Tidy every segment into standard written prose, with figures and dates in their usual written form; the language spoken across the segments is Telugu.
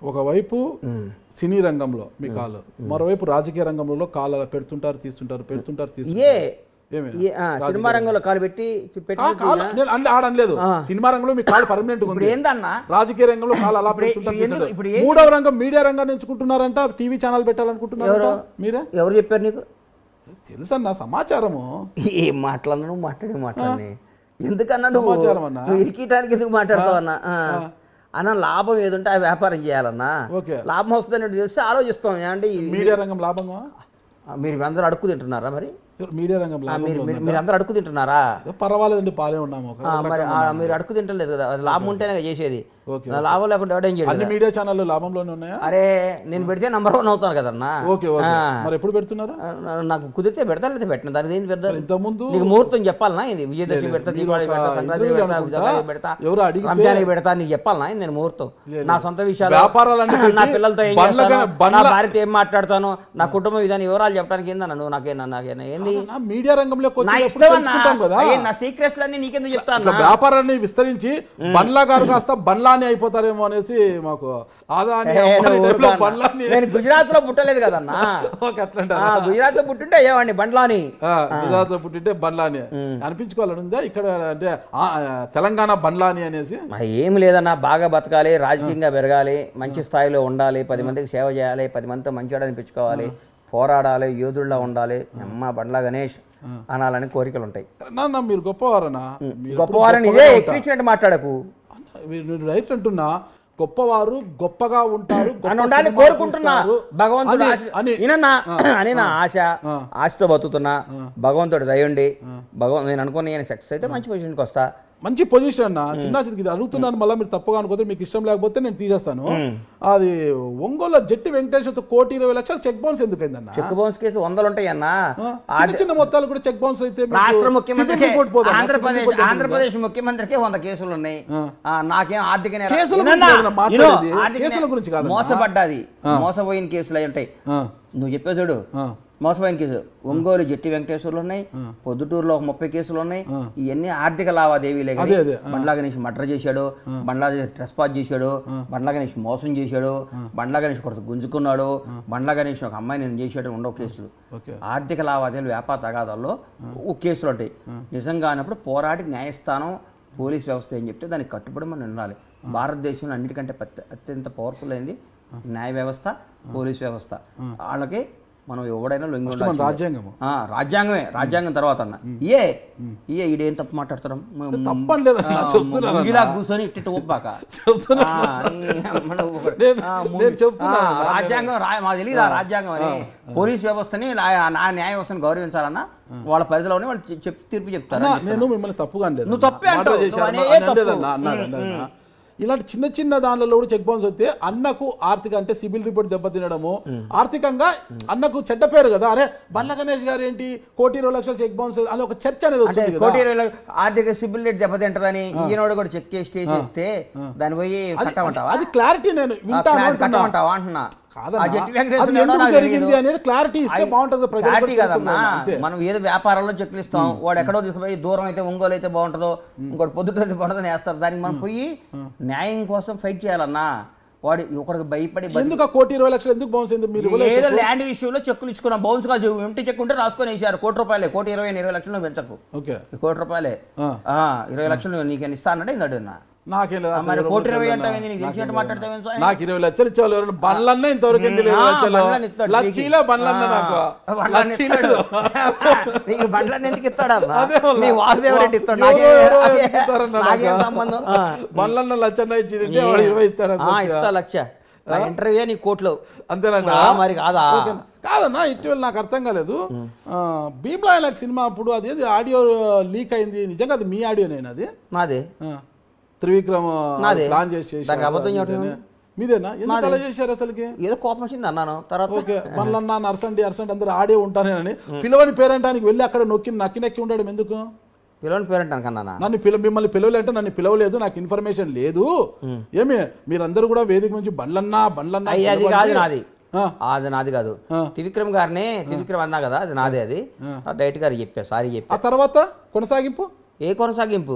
ఒకవైపు సినీ రంగంలో మీ కాలు, మరోవైపు రాజకీయ రంగంలో కాలు పెడుతుంటారు తీస్తుంటారు. సినిమా రంగంలో కాలు పెట్టి ఆడలేదు. సినిమా రంగంలో మీ కాలు పర్మనెంట్ ఉంది. ఏందన్నా రాజకీయ రంగంలో కాలు అలా పెడుతుంటారు. మూడవ రంగం మీడియా రంగాన్ని ఎంచుకుంటున్నారంట, టీవీ ఛానల్ పెట్టాలనుకుంటున్నారు. మీరే ఎవరు చెప్పారు నీకు? తెలుసన్నా సమాచారము. ఏం మాట్లాడినా మాట్లాడి ఎందుకన్నా సమాచారం అన్నా ఇరికీయటానికి ఎందుకు మాట్లాడతావు అన్నా? అన్న లాభం ఏదుంటే ఆ వ్యాపారం చేయాలన్నా. లాభం వస్తుందని తెలిసి ఆలోచిస్తాం. అంటే మీడియా రంగం లాభంగా మీరు అందరూ అడుక్కు తింటున్నారా? మరి మీడియా రంగం మీరు అందరూ అడుక్కు తింటున్నారా? పర్వాలేదండి, పాలే ఉన్నాము. మరి మీరు అడుక్కు తింటలేదు కదా, అది లాభం ఉంటేనే చేసేది. లాభం లేకుండా ఎవడేం చేయాలి? అన్ని మీడియా ఛానళ్ళు లాభంలోనే ఉన్నాయా? అరే నేను పెడితే నంబర్ 1 అవుతాను కదన్నా. మరి ఎప్పుడు పెడుతున్నారు? నాకు కుదిరితే పెడతా, లేదా పెట్టిన దానికి ఏం పెడతా. ఇంతకుముందు నీకు ముహూర్తం చెప్పాలనా? ఇది విజయదశమి పెడతా, దీపావళి పెడతా, సంక్రాంతి పెడతా, రంజానికి పెడతా, నీకు చెప్పాలనా? నేను ముహూర్తం నా సొంత విషయాలు, నా పిల్లలతో ఏం చేస్తాను, నా భార్యతో ఏం మాట్లాడతాను, నా కుటుంబం ఇదని వివరాలు చెప్పడానికి ఏందన్నా నువ్వు? నాకేనా ఏంది మీడియా రంగంలో నా సీక్రెట్స్ అన్ని నీకెందుకు చెప్తాను? వ్యాపారాన్ని విస్తరించి బండ్లా గారు కాస్త బండ్లాని అయిపోతారేమో అనేసి మాకు నేను గుజరాత్ లో పుట్టలేదు కదన్నా. గుజరాత్ లో పుట్టింటే అయ్యేవాడిని బండ్లాని. గుజరాత్ లో పుట్టింటే బండ్లాని అనిపించుకోవాలని ఉందా? ఇక్కడ అంటే తెలంగాణ బండ్లాని అనేసి ఏమి లేదన్నా. బాగా బతకాలి, రాజకీయంగా పెరగాలి, మంచి స్థాయిలో ఉండాలి, 10 మందికి సేవ చేయాలి, 10 మందితో మంచిగా అనిపించుకోవాలి, పోరాడాలి, యోధుల్లా ఉండాలి, అమ్మ బండ్లా గణేష్ అనాలని కోరికలు ఉంటాయి. మీరు గొప్పవారనా? గొప్పవారని ఇదే ఎక్కించినట్టు మాట్లాడకు. రైట్ అంటున్నా. గొప్పవారు గొప్పగా ఉంటారు కోరుకుంటున్నా. భగవంతుడు అని నా ఆశతో బతుకుతున్నా. భగవంతుడు దయండి. నేను అనుకుని సక్సెస్ అయితే మంచి పొజిషన్కి వస్తా. మంచి పొజిషన్ అన్న. చిన్న చిన్నది అడుగుతున్నాను, మళ్ళీ మీరు తప్పుగా అనుకోతే, మీకు ఇష్టం లేకపోతే నేను తీసేస్తాను. అది ఒంగోలు జట్టి వెంకటేశ్వర 1,20,00,000 చెక్ బౌన్స్ ఎందుకైందన్న? చెక్ బౌన్స్ కేసు 100 ఉంటాయన్నా. చిన్న చిన్న మొత్తాలు కూడా చెక్ బౌన్స్ అయితే రాష్ట్ర ముఖ్యమంత్రి ఆంధ్రప్రదేశ్ ముఖ్యమంత్రికి 100 కేసులు ఉన్నాయి. నాకేం ఆర్థిక కేసుల గురించి కాదు, మోసపడ్డాది, మోసపోయిన కేసులు అయి ఉంటాయి. నువ్వు చెప్పే చూడు, మోసపోయిన కేసు ఒంగోలు జట్టి వెంకటేశ్వర్లు ఉన్నాయి, పొద్దుటూరులో 30 కేసులు ఉన్నాయి. ఇవన్నీ ఆర్థిక లావాదేవీలే. బండ్లా గణేష్ మర్డర్ చేశాడు, బండ్లా ట్రెస్ పాస్ చేశాడు, బండ్లా గణేష్ మోసం చేశాడు, బండ్లా గణేష్ కొడుకు గుంజుకున్నాడు, బండ్లా గణేష్ ఒక అమ్మాయి నేను చేశాడు, ఉండవు కేసులు. ఆర్థిక లావాదేవీలు, వ్యాపార తగాదాల్లో కేసులు ఉంటాయి. నిజంగా అన్నప్పుడు పోరాడి న్యాయస్థానం, పోలీస్ వ్యవస్థ ఏం చెప్తే దానికి కట్టుబడి మనం ఉండాలి. భారతదేశంలో అన్నిటికంటే అత్యంత పవర్ఫుల్ అయింది న్యాయ వ్యవస్థ, పోలీస్ వ్యవస్థ. వాళ్ళకి మనం ఎవడైనా లొంగి ఉండాలి. రాజ్యాంగమే. రాజ్యాంగం తర్వాత అన్న ఈడేం తప్పు మాట్లాడతాం? కూర్చొని ఇట్టి ఒప్పాక రాజ్యాంగం మాకు తెలియదు. రాజ్యాంగం అని పోలీస్ వ్యవస్థని, న్యాయ వ్యవస్థని గౌరవించాలన్నా వాళ్ళ పరిధిలోనే వాళ్ళు తీర్పు చెప్తారు. నేను మిమ్మల్ని తప్పుగా అనలేదు, నువ్వు తప్పే అంటావు. ఇలాంటి చిన్న చిన్న దానిలో కూడా చెక్ బౌన్స్ వస్తే అన్నకు ఆర్థిక అంటే సిబిల్ రిపోర్ట్ దెబ్బతినడము, ఆర్థికంగా అన్నకు చెడ్డ పేరు కదా. అరే బండ్ల గణేష్ గారు ఏంటి 1,20,00,000 చెక్ బౌన్స్ అని ఒక చర్చ అనేది వస్తుంది. 1,20,00,000 ఆర్థిక సిబిల్ రేట్ దెబ్బతింటారని ఈయనోడు కూడా చెక్ కేసేస్తే దాన్ని పోయి కట్టమంటావా? అది క్లారిటీ నేను కట్టమంటావా అంటున్నా. జరిగింది అనేది క్లారిటీ ఇస్తే బాగుంటుంది. మనం ఏదో వ్యాపారంలో చెక్లు ఇస్తాం, వాడు ఎక్కడో తీసుకుపోయి దూరం అయితే ఒంగోలు అయితే బాగుంటుందో, ఇంకోటి పొద్దుటైతే బాగుంటుందని వేస్తారు. దానికి మనం పోయి న్యాయం కోసం ఫైట్ చేయాలన్నా. వాడు ఒకరికి భయపడి ఎందుకు 1,20,00,000 ఎందుకు బౌన్స్ అయింది? మీరు ఏదో ల్యాండ్ విషయంలో చెక్కులు ఇచ్చుకున్నాం, బౌన్స్ కాదు, ఎంటీ చెక్ ఉంటే రాసుకొని వేసారు. ₹1,20,000, 1,20,00,000 పెంచకు, ₹1,20,000, 20,00,000 నీకు ఇస్తా అన్నాడు. ఇందాడు నాకే మరి 1,20,000 అంటే నీకు తెలిసినట్టు మాట్లాడతావు. నాకు 20,00,000 ఇచ్చేవాళ్ళు బండ్లన్నా ఇంతవరకు లక్షలో బండ్లన్నా నీకు బండ్లన్నీ ఎందుకు ఇస్తాడా? నీ వాసుదేవరెడ్డి ఇస్తాడు, సంబంధం. బండ్లన్నా లక్షన్నా ఇచ్చి 20 ఇస్తాడు. ఇస్తా లక్ష ఇంటర్వ్యూ నీ కోర్టులో అంతేనా? మరి కాదా? కాదన్నా ఇటీవల నాకు అర్థం కాలేదు. భీమ్లా నాకు సినిమా అప్పుడు అదేది ఆడియో లీక్ అయింది, నిజంగా అది మీ ఆడియోనేనా? అది మాదే. త్రివిక్రమ్ ప్లాన్ చేసి మీదేనా? ఎందుకు అలా చేశారు? అసలుకి ఏదో కోపం వచ్చింది అన్నాను. తర్వాత ఓకే మళ్ళన్నా అరసండి అందరూ ఆడే ఉంటానేనని పిలవని పేరంటానికి వెళ్ళి అక్కడ నక్కి ఉండడం ఎందుకు? పిలవని పేరంటానికి అన్నా నన్ను మిమ్మల్ని పిలవలేంటే నన్ను పిలవలేదు, నాకు ఇన్ఫర్మేషన్ లేదు. ఏమి మీరందరూ కూడా వేదిక నుంచి బండ్లన్నా అది కాదు నాది, అది నాది కాదు. త్రివిక్రమ్ గారిని త్రివిక్రమ్ అన్నా కదా, అది నాదే. అది డైరెక్ట్ గారు చెప్పా, సారీ చెప్పా. ఆ తర్వాత కొనసాగింపు ఏ కొనసాగింపు?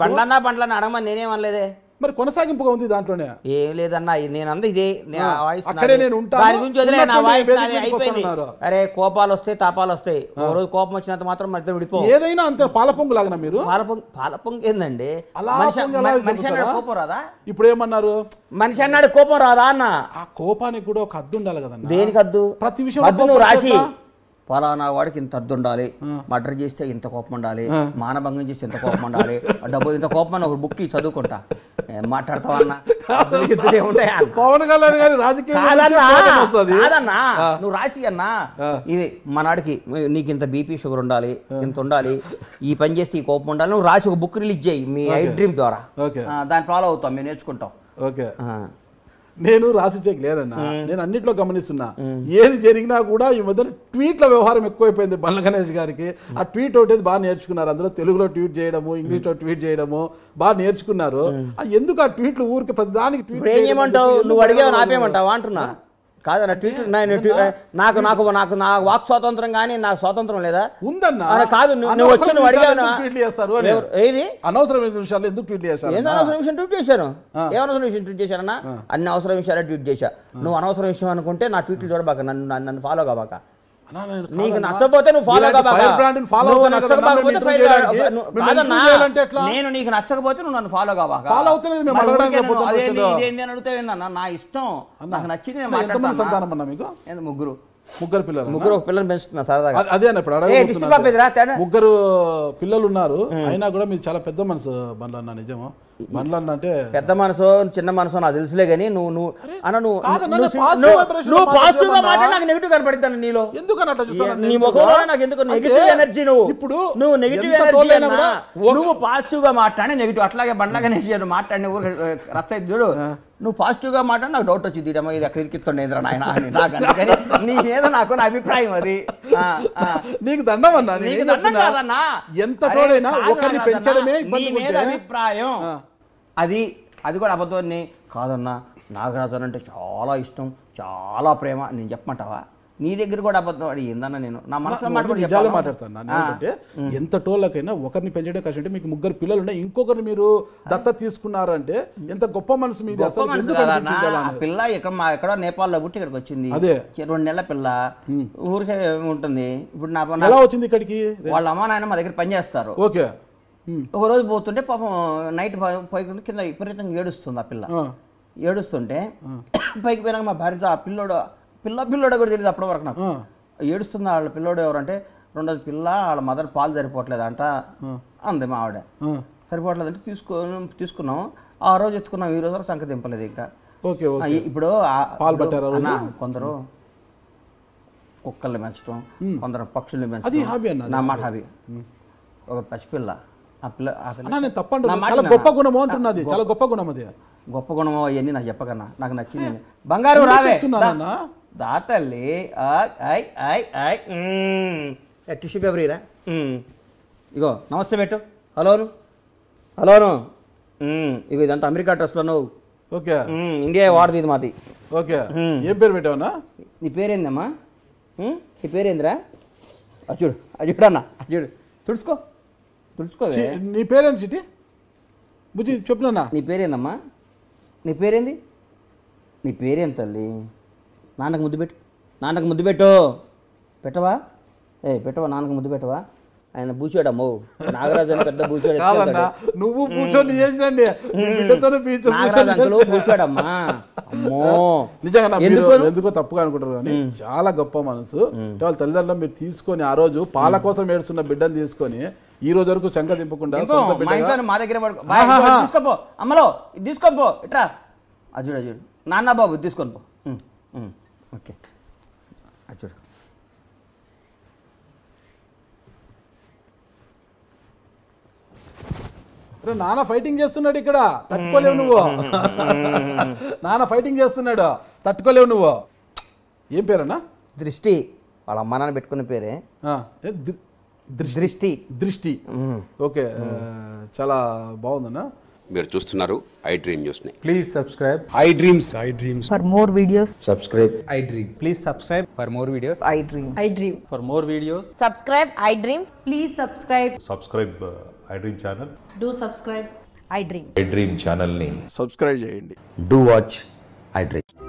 బండ్లన్నా అడగమని నేనేమనలేదే. మరి కొనసాగింపుగా ఉంది దాంట్లోనే. ఏం లేదన్నా నేను అంద ఇదే అక్కడే నేను ఉంటాను, దాని గురించి వదిలే, నా వాయిస్ ఉన్నటువంటి వేదిక అయిపోయింది. వస్తున్నారు. అరే కోపాలు వస్తాయి, తాపాలు వస్తాయి, ఒక రోజు కోపం వచ్చినంత మాత్రం మన ఇద్దరు విడిపో. ఏదైనా అంత పాలపొంగు లాగా మీరు పాలపొంగు ఏందండి? అలా మనిషి పొంగు ఎలా అన్నాడు చెబుతారా? కోపం రాదా? ఇప్పుడు ఏమన్నారు, మనిషి అన్నాడు కోపం రాదా అన్న. ఆ కోపానికి కూడా ఒక హద్దు ఉండాలి కదన్నా. దేనికి హద్దు? ప్రతి విషయం హద్దు నువ్వు రాసి పలానా వాడికి ఇంత హద్దు ఉండాలి, మర్డర్ చేస్తే ఇంత కోపం ఉండాలి, మానభంగం చేస్తే ఇంత కోపం ఉండాలి, డబ్బు ఇంత కోపం అని ఒక బుక్ చదువుకుంటా. మాట్లాడతావన్నా? పవన్ కళ్యాణ్ గారి రాజకీయ కాదన్నా, నువ్వు రాసి అన్నా ఇది మనాడికి నీకు ఇంత బీపీ షుగర్ ఉండాలి, ఇంత ఉండాలి, ఈ పని చేస్తే ఈ కోపం ఉండాలి, నువ్వు రాసి ఒక బుక్ రిలీజ్ చేయి మీ ఐ డ్రీమ్ ద్వారా. దాన్ని ఫాలో అవుతాం, మేము నేర్చుకుంటాం. ఓకే, నేను రాసిచ్చేకి లేదన్నా, నేను అన్నిట్లో గమనిస్తున్నా. ఏది జరిగినా కూడా ఈ మధ్య ట్వీట్ల వ్యవహారం ఎక్కువైపోయింది బండ్ల గణేష్ గారికి. ఆ ట్వీట్ ఒకటి బాగా నేర్చుకున్నారు, అందులో తెలుగులో ట్వీట్ చేయడము, ఇంగ్లీష్లో ట్వీట్ చేయడము బాగా నేర్చుకున్నారు. ఎందుకు ఆ ట్వీట్లు ఊరికి ప్రతిదానికి ట్వీట్ చేయమంటావు? నువ్వు అడిగావు నాపేమంటావా అంటున్నా. కాదన్న ట్వీట్ నాకు నాకు నాకు నా వాక్ స్వాతంత్రం కానీ నాకు స్వాతంత్రం లేదా? ఉందన్నా. కాదు నువ్వు వచ్చి నువ్వు అడిగావు ట్వీట్లు చేస్తారు, ఏది అనవసరమైన విషయాలు ఎందుకు ట్వీట్ చేస్తారు? ఏదో అనవసరం విషయం ట్వీట్ చేశాను. ఏమనవసరం విషయం ట్వీట్ చేశానన్నా? అన్ని అవసరం విషయాలే ట్వీట్ చేశా. నువ్వు అనవసరం విషయం అనుకుంటే నా ట్వీట్లు చూడబాక, నన్ను ఫాలో కాబాక. నీకు నచ్చకపోతే నువ్వు ఫాలో కాబాక. నేను నీకు నచ్చకపోతే నువ్వు నన్ను ఫాలో కాబాక. అడుగుతావేందన్నా? నా ఇష్టం, నాకు నచ్చింది నేను మాట్లాడతాను. ముగ్గురు పిల్లలు, ముగ్గురు పిల్లలు పెంచుతున్నా సరదాగా. అదే అన్న ఇప్పుడు అడగబోతున్నా. ముగ్గురు పిల్లలు ఉన్నారు, అయినా కూడా మీరు చాలా పెద్ద మనసు బండ్లన్న. నిజమా? బండ్లన్న అంటే పెద్ద మనసు చిన్న మనసు నాకు తెలుసులే కానీ నువ్వు పాజిటివ్ గా మాట్లాడి నాకు నెగిటివ్ కనపడిద్దాను నీలో. నీ ముఖంలో నాకు ఎందుకు నెగిటివ్ ఎనర్జీ? నువ్వు నెగిటివ్ ఎనర్జీ అన్నా, నువ్వు పాజిటివ్ గా మాట్లాడి నెగిటివ్. అట్లాగే బండ్లగా మాట్లాడిన ఊరు రచ్చ చూడు. నువ్వు పాజిటివ్ గా మాట్లాడి నాకు డౌట్ వచ్చింది, ఇది అక్కడ ఇరికిస్తుండే ఎదురా నాయన అని. నాకు అందుకని నీ మీద నాకు నా అభిప్రాయం అది. నీకు దండం అన్నా, నీకు దండం కాదన్నా, ఎంత తోడైనా ఒకరిని పెంచడమే అభిప్రాయం. అది కూడా అబద్ధాన్ని కాదన్నా. నాగరాజన్ అంటే చాలా ఇష్టం, చాలా ప్రేమ. నేను చెప్పమంటావా? నీ దగ్గర కూడా అబద్ధం అడి ఏందన్నా? నేను నా మనసులో మాట్లాడతాను. ఎంత టోళ్ళకైనా ఒకరిని పెంచడం కష్టం. అంటే మీకు ముగ్గురు పిల్లలు ఉన్నాయి, ఇంకొకరిని మీరు దత్త తీసుకున్నారు అంటే ఎంత గొప్ప మనసు మీది. పిల్ల ఎక్కడో నేపాల్లో పుట్టి ఇక్కడికి వచ్చింది. అదే 2 నెలల పిల్ల ఊరికే ఉంటుంది. ఇప్పుడు నా ఎలా వచ్చింది ఇక్కడికి? వాళ్ళ అమ్మ నాయన మా దగ్గర పనిచేస్తారు. ఓకే, ఒక రోజు పోతుంటే పాపం నైట్ పైకి కింద విపరీతంగా ఏడుస్తుంది. ఆ పిల్ల ఏడుస్తుంటే పైకి పోయినాక మా భార్య ఆ పిల్లోడు కూడా తెలియదు అప్పటి వరకు నాకు. ఏడుస్తుంది వాళ్ళ పిల్లోడు ఎవరంటే, రెండోది పిల్ల వాళ్ళ మదర్ పాలు సరిపోవట్లేదంట అంది మా ఆవిడ. సరిపోవట్లేదంటే తీసుకున్నాం. ఆ రోజు ఎత్తుకున్నాం, ఈ రోజు సంఖ్య దింపలేదు ఇంకా. ఇప్పుడు కొందరు కుక్కల్ని పెంచడం, కొందరు పక్షుల్ని పెంచడం నా మాట హాబీ. ఒక పసిపిల్ల, గొప్ప గుణం అంటున్నది, చాలా గొప్ప గుణం. అది గొప్ప గుణం అవన్నీ నాకు చెప్పకన్నా, నాకు నచ్చింది. బంగారు రావే దాతల్లి టిష్యూ పేపర్ ఇరా. ఇగో నమస్తే పెట్టు. హలోను హలోను. ఇగో ఇదంతా అమెరికా డ్రెస్లో. ఓకే, ఇండియా వాడది ఇది మాది. ఓకే, ఏం పేరు పెట్టావన్నా? నీ పేరేందమ్మా? నీ పేరేందిరా? చూడు చూడన్నా, చూడు తుడుచుకో. నీ పేరేంటి చిటి? బుజ్జి చెప్పునా. నీ పేరేందమ్మా? నీ పేరేంది? నీ పేరేం తల్లి? నాన్నకు ముద్దు పెట్టు, నాన్నకు ముద్దు పెట్టు. పెట్టవా? పెట్టవా? నాన్నకు ముద్దు పెట్టవా? ఆయన బూచాడమ్మో, నాగరాజు అని పెద్ద బూచాడు. నువ్వు కూర్చొని చేసినండి, బూచాడమ్మా. అమ్మో నిజంగా ఎందుకో తప్పుగా అనుకుంటారు కానీ చాలా గొప్ప మనసు. వాళ్ళ తల్లిదండ్రులు మీరు తీసుకొని ఆ రోజు పాల కోసం ఏడుస్తున్న బిడ్డను తీసుకొని ఈ రోజు వరకు చంక దింపకుండా మా దగ్గర తీసుకోపో, అమ్మలో తీసుకోపో, ఇట్రా అజుడు అజుడు నాన్న బాబు తీసుకొని పో. ఓకే అజుడు. నాన్న ఫైటింగ్ చేస్తున్నాడు ఇక్కడ, తట్టుకోలేవు నువ్వు. నాన్న ఫైటింగ్ చేస్తున్నాడు, తట్టుకోలేవు నువ్వు. ఏం పేరన్నా? దృష్టి. వాళ్ళ అమ్మ నాన్న పెట్టుకున్న పేరే దృష్టి. దృష్టి. ఓకే, చాలా బాగుందన్నా. మీరు చూస్తున్నారు ఐ డ్రీమ్ న్యూస్ ని. Please subscribe I dreams. For more videos, subscribe I dream. Please subscribe for more videos. I dream. For more videos Subscribe I Dream. Please subscribe. subscribe iDream channel. Do subscribe. I dream. I dream ఛానల్ని సబ్స్క్రైబ్ చేయండి. Do watch I dream.